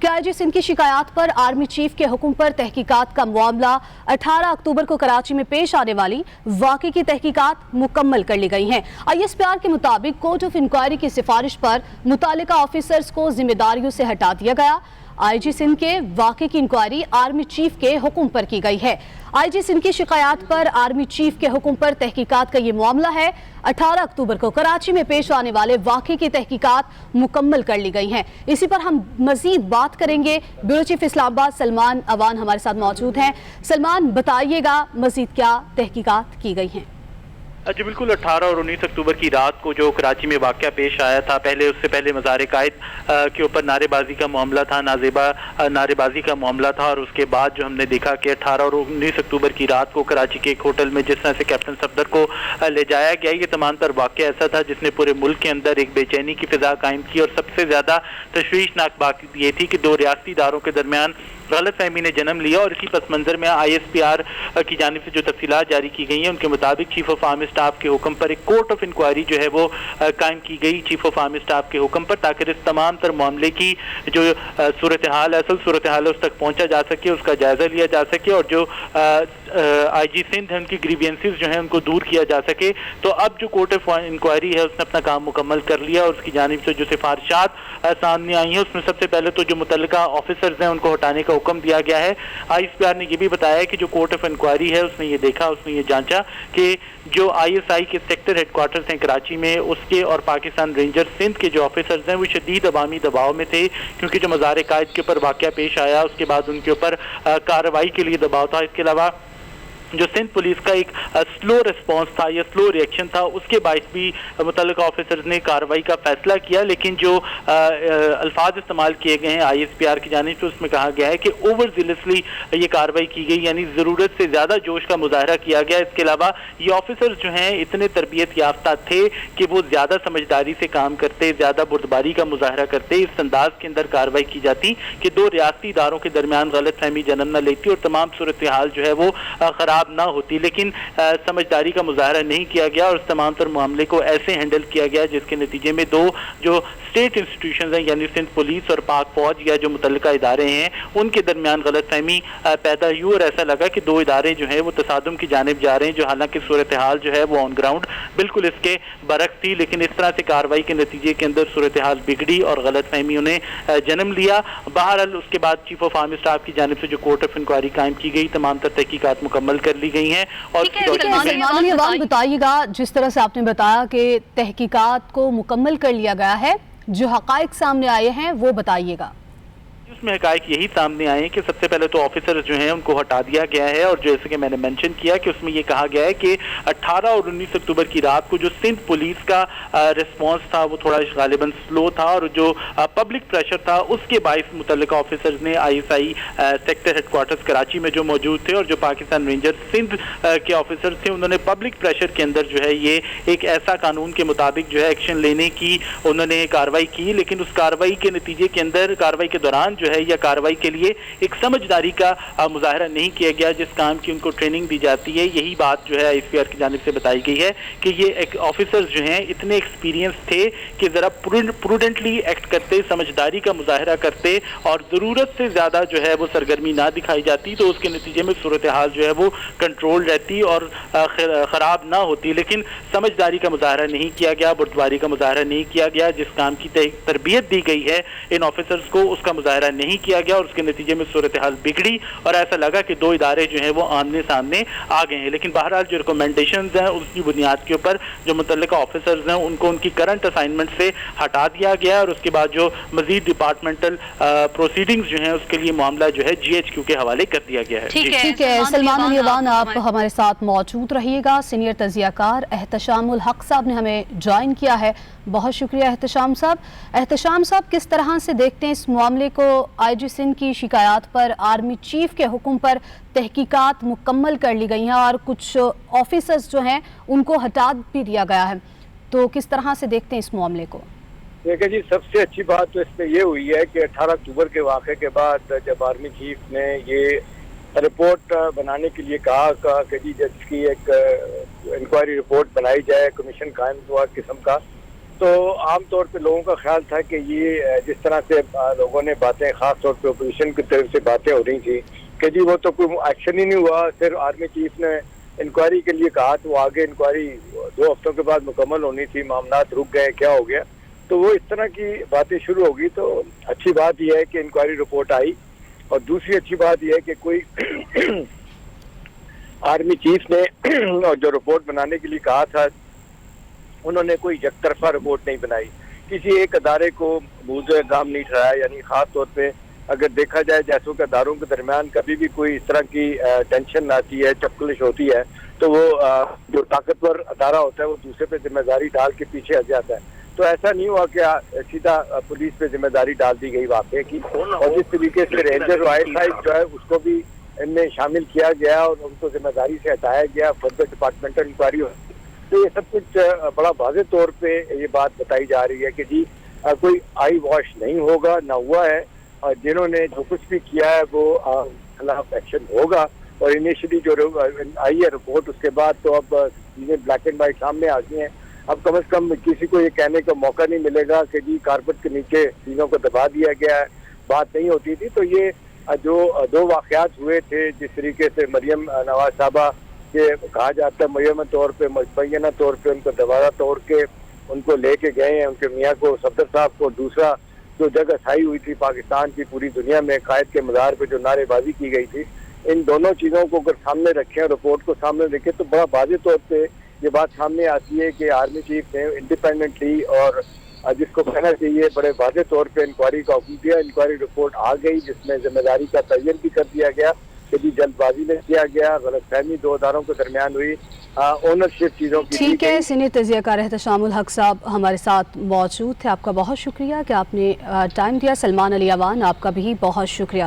कि आईजी सिंध की शिकायत पर आर्मी चीफ के हुक्म पर तहकीकात का मामला 18 अक्टूबर को कराची में पेश आने वाली वाक़े की तहकीकात मुकम्मल कर ली गई हैं। ISPR के मुताबिक कोर्ट ऑफ इंक्वायरी की सिफारिश पर मुतालिका ऑफिसर्स को जिम्मेदारियों से हटा दिया गया। आईजी सिंध के वाक़े की इंक्वायरी आर्मी चीफ के हुक्म पर की गई है। आईजी सिंध की शिकायत पर आर्मी चीफ के हुक्म पर तहकीकात का ये मामला है। 18 अक्टूबर को कराची में पेश आने वाले वाक़े की तहकीकात मुकम्मल कर ली गई हैं। इसी पर हम मजीद बात करेंगे। ब्यूरो चीफ इस्लामाबाद सलमान अवान हमारे साथ मौजूद हैं। सलमान, बताइएगा मजीद क्या तहकीकात की गई हैं? जी बिल्कुल, 18 और 19 अक्टूबर की रात को जो कराची में वाक़या पेश आया था, उससे पहले मज़ार कायद के ऊपर नारेबाजी का मामला था, नाजेबा नारेबाजी का मामला था, और उसके बाद जो हमने देखा कि 18 और 19 अक्टूबर की रात को कराची के एक होटल में जिस तरह से कैप्टन सफदर को ले जाया गया, ये तमाम तर वाक़या ऐसा था जिसने पूरे मुल्क के अंदर एक बेचैनी की फ़िज़ा कायम की। और सबसे ज़्यादा तशवीशनाक बात ये थी कि दो रियासती इदारों के दरमियान गलत फहमी ने जन्म लिया। और इसी पस मंज़र में ISPR की जानिब से जो तफसीलात जारी की गई हैं, उनके मुताबिक चीफ ऑफ आर्मी स्टाफ के हुक्म पर एक कोर्ट ऑफ इंक्वायरी जो है वो कायम की गई चीफ ऑफ आर्मी स्टाफ के हुक्म पर, ताकि इस तमाम तर मामले की जो सूरत हाल असल सूरत हाल उस तक पहुँचा जा सके, उसका जायज़ा लिया जा सके, और जो IG सिंध है उनकी ग्रीवियंसेस जो हैं उनको दूर किया जा सके। तो अब जो कोर्ट ऑफ इंक्वायरी है उसने अपना काम मुकम्मल कर लिया, और उसकी जानिब से जो सिफारिशात सामने आई हैं उसमें सबसे पहले तो जो मुतल्लिका ऑफिसर्स हैं उनको हटाने का हुक्म दिया गया है। ISPR ने यह भी बताया कि जो कोर्ट ऑफ इंक्वायरी है उसने ये देखा, उसने ये जांचा कि जो ISI के सेक्टर हेडक्वार्टर्स हैं कराची में, उसके और पाकिस्तान रेंजर सिंध के जो ऑफिसर्स हैं वो शदीद अवामी दबाव में थे, क्योंकि जो मज़ार कायद के ऊपर वाक़या पेश आया उसके बाद उनके ऊपर कार्रवाई के लिए दबाव था। इसके अलावा जो सिंध पुलिस का एक स्लो रिस्पांस था या स्लो रिएक्शन था, उसके बायस भी मुतल्लिका ऑफिसर्स ने कार्रवाई का फैसला किया। लेकिन जो अल्फाज इस्तेमाल किए गए हैं ISPR की जानिब से, उसमें कहा गया है कि ओवर जिलसली ये कार्रवाई की गई, यानी ज़रूरत से ज़्यादा जोश का मुजाहरा किया गया। इसके अलावा ये ऑफिसर्स जो हैं इतने तरबियत याफ्ता थे कि वो ज़्यादा समझदारी से काम करते, ज़्यादा बुर्दबारी का मुजाहरा करते, इस अंदाज के अंदर कार्रवाई की जाती कि दो रियासती इदारों के दरमियान गलत फहमी जन्म न लेती और तमाम सूरत हाल जो है वो ख़राब ना होती। लेकिन समझदारी का मुजाहरा नहीं किया गया और तमाम तर मामले को ऐसे हैंडल किया गया जिसके नतीजे में दो जो स्टेट इंस्टीट्यूशंस हैं, यानी सिंध पुलिस और पाक फौज या जो मुतल्लिका इदारे हैं, उनके दरमियान गलत फहमी पैदा हुई और ऐसा लगा कि दो इदारे जो हैं वो तसादुम की जानिब जा रहे हैं, जो हालांकि सूरत हाल जो है वो ऑन ग्राउंड बिल्कुल इसके बरक्स थी। लेकिन इस तरह से कार्रवाई के नतीजे के अंदर सूरत हाल बिगड़ी और गलत फहमी उन्हें जन्म लिया। बहरहाल उसके बाद चीफ ऑफ आर्मी स्टाफ की जानिब से जो कोर्ट ऑफ इंक्वायरी कायम की गई, तमाम तर तहकीकात मुकम्मल कर ली गई हैं। और सलमान, बताइएगा, जिस तरह से आपने बताया कि तहकीकात को मुकम्मल कर लिया गया है, जो हक़ाइक़ सामने आए हैं वो बताइएगा। उसमें हक़ाइक़ यही सामने आए कि सबसे पहले तो ऑफिसर्स जो हैं उनको हटा दिया गया है, और जैसे कि मैंने मेंशन किया कि उसमें ये कहा गया है कि 18 और 19 अक्टूबर की रात को जो सिंध पुलिस का रिस्पांस था वो थोड़ा गालिबन स्लो था, और जो पब्लिक प्रेशर था उसके बायस मुतल्लिका ऑफिसर्स ने ISI सेक्टर हेडक्वार्टर्स कराची में जो मौजूद थे और जो पाकिस्तान रेंजर सिंध के ऑफिसर्स थे, उन्होंने पब्लिक प्रेशर के अंदर जो है ये एक ऐसा कानून के मुताबिक जो है एक्शन लेने की उन्होंने कार्रवाई की। लेकिन उस कार्रवाई के नतीजे के अंदर, कार्रवाई के दौरान जो है या कार्रवाई के लिए एक समझदारी का मुजाहरा नहीं किया गया जिस काम की उनको ट्रेनिंग दी जाती है। यही बात जो है ISPR की जानिब से बताई गई है कि ये एक ऑफिसर्स जो हैं इतने एक्सपीरियंस थे कि ज़रा प्रूडेंटली एक्ट करते, समझदारी का मुजाहरा करते, और ज़रूरत से ज़्यादा जो है वो सरगर्मी ना दिखाई जाती, तो उसके नतीजे में सूरत हाल जो है वो कंट्रोल रहती और ख़राब ना होती। लेकिन समझदारी का मुजाहरा नहीं किया गया, बुर्दबारी का मुजाहरा नहीं किया गया, जिस काम की तरबियत दी गई है इन ऑफिसर्स को उसका मुजाहरा नहीं किया गया, और उसके नतीजे में सूरत हाल बिगड़ी और ऐसा लगा कि दो इदारे जो हैं वो आमने सामने आ गए हैं। लेकिन बहरहाल जो रिकमेंडेशंस हैं उसकी बुनियाद के ऊपर जो मुतल्लिका ऑफिसर्स हैं उनको उनकी करंट असाइनमेंट से हटा दिया गया, और उसके बाद जो मजीद डिपार्टमेंटल प्रोसीडिंग्स जो हैं उसके लिए मामला जो है GHQ के हवाले कर दिया गया है। ठीक है सलमान अवान, आप हमारे साथ मौजूद रहिएगा। सीनियर तजियाकार एहतशामुल हक साहब ने हमें ज्वाइन किया है, बहुत शुक्रिया एहतशाम साहब। एहतशाम साहब, किस तरह से देखते हैं इस मामले को? IG सिंध की शिकायत पर आर्मी चीफ के हुक्म पर तहकीकात मुकम्मल कर ली गई हैं और कुछ ऑफिसर्स जो हैं उनको हटा भी दिया गया है, तो किस तरह से देखते हैं इस मामले को? देखिए जी, सबसे अच्छी बात तो इसमें ये हुई है कि 18 अक्टूबर के वाक़े के बाद जब आर्मी चीफ ने ये रिपोर्ट बनाने के लिए कहा कि जी जिसकी एक इंक्वायरी रिपोर्ट बनाई जाए, कमीशन कायम हुआ किस्म का, تو عام طور پہ لوگوں کا خیال تھا کہ یہ جس طرح سے لوگوں نے باتیں، خاص طور پہ اپوزیشن کی طرف سے باتیں ہو رہی تھیں کہ جی وہ تو کوئی ایکشن ہی نہیں ہوا، صرف آرمی چیف نے انکوائری کے لیے کہا تو آگے انکوائری 2 ہفتوں کے بعد مکمل ہونی تھی، معاملات رک گئے، کیا ہو گیا، تو وہ اس طرح کی باتیں شروع ہوگی. تو اچھی بات یہ ہے کہ انکوائری رپورٹ آئی، اور دوسری اچھی بات یہ ہے کہ کوئی آرمی چیف نے اور جو رپورٹ بنانے کے لیے کہا تھا انہوں نے کوئی یک طرفہ رپورٹ نہیں بنائی، کسی ایک ادارے کو موضوع کام نہیں ٹھہرایا. یعنی خاص طور پہ اگر دیکھا جائے جیسوں کہ اداروں کے درمیان کبھی بھی کوئی اس طرح کی ٹینشن آتی ہے، چپکلش ہوتی ہے، تو وہ جو طاقتور ادارہ ہوتا ہے وہ دوسرے پہ ذمہ داری ڈال کے پیچھے ہٹ جاتا ہے. تو ایسا نہیں ہوا کہ سیدھا پولیس پہ ذمہ داری ڈال دی گئی واقعے کی، اور جس طریقے سے رینجر وائلڈ لائف جو ہے اس کو بھی ان میں شامل کیا گیا اور ان کو ذمہ داری سے ہٹایا گیا، فردر ڈپارٹمنٹل انکوائری ہوئی. تو یہ سب کچھ بڑا واضح طور پہ یہ بات بتائی جا رہی ہے کہ جی کوئی آئی واش نہیں ہوگا، نہ ہوا ہے، اور جنہوں نے جو کچھ بھی کیا ہے وہ خلاف ایکشن ہوگا. اور انیشلی جو آئی ہے رپورٹ اس کے بعد تو اب چیزیں بلیک اینڈ وائٹ سامنے آ گئی ہیں. اب کم از کم کسی کو یہ کہنے کا موقع نہیں ملے گا کہ جی کارپٹ کے نیچے چیزوں کو دبا دیا گیا ہے، بات نہیں ہوتی تھی. تو یہ جو 2 واقعات ہوئے تھے، جس طریقے سے مریم نواز صاحبہ کہ کہا جاتا ہے معینہ طور پہ ان کو دوبارہ توڑ کے ان کو لے کے گئے ہیں، ان کے میاں کو، صفدر صاحب کو. دوسرا جو جگہ چھائی ہوئی تھی پاکستان کی پوری دنیا میں قائد کے مزار پہ جو نعرے بازی کی گئی تھی، ان دونوں چیزوں کو اگر سامنے رکھیں، رپورٹ کو سامنے رکھیں، تو بڑا واضح طور پہ یہ بات سامنے آتی ہے کہ آرمی چیف نے انڈیپینڈنٹلی اور جس کو کہنا چاہیے بڑے واضح طور پہ انکوائری کا حکم دیا. انکوائری رپورٹ آ گئی جس میں ذمہ داری کا تعین بھی کر دیا گیا کہ جی جلد بازی میں کیا گیا، غلط فہمی 2 اداروں کے درمیان ہوئی، اونرشپ چیزوں کی. ٹھیک ہے، سینئر تجزیہ کار احتشام الحق صاحب ہمارے ساتھ موجود تھے. آپ کا بہت شکریہ کہ آپ نے ٹائم دیا. سلمان علی اوان، آپ کا بھی بہت شکریہ.